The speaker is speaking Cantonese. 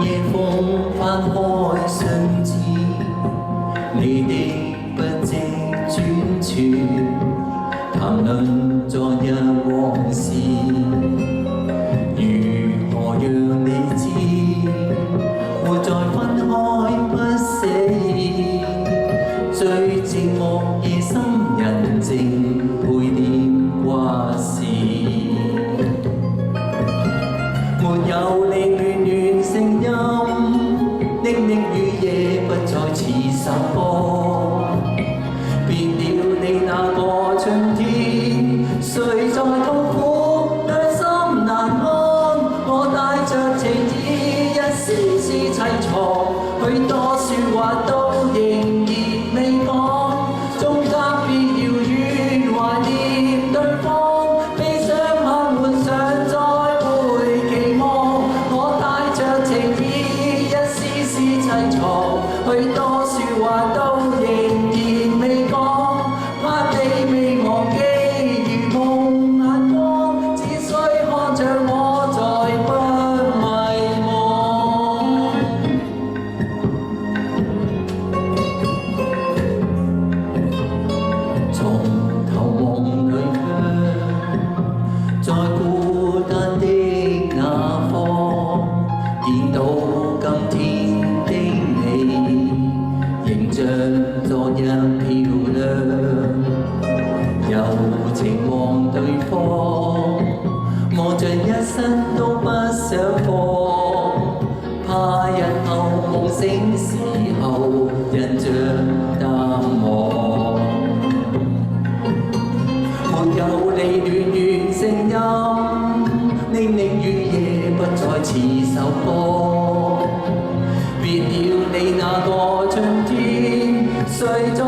夜風翻開信紙，你的不值轉傳，談論昨日往事，如何讓你知，活在分開不捨意，最寂寞夜深人靜陪念掛事，沒有你暖暖聲音，暱暱雨夜不再似首歌，別了你那個春天，誰在痛苦內心難安，我帶着情意一絲絲悽藏，許多説話都仍然未講，中間別遙遠懷念對方，悲傷刻滿上再會期望，我帶着情意一絲絲悽藏，許多説話都仍然未講，怕你未忘記如夢眼光，只需看着我再不迷惘。從頭望裏卻在孤單的那方，見到今天的你，仍像昨日漂亮，柔情望對方，望着一生都不想放，怕日後夢醒時候印象淡忘，沒有你暖暖聲音，暱暱雨夜不再似首歌，別了你那個春天，誰在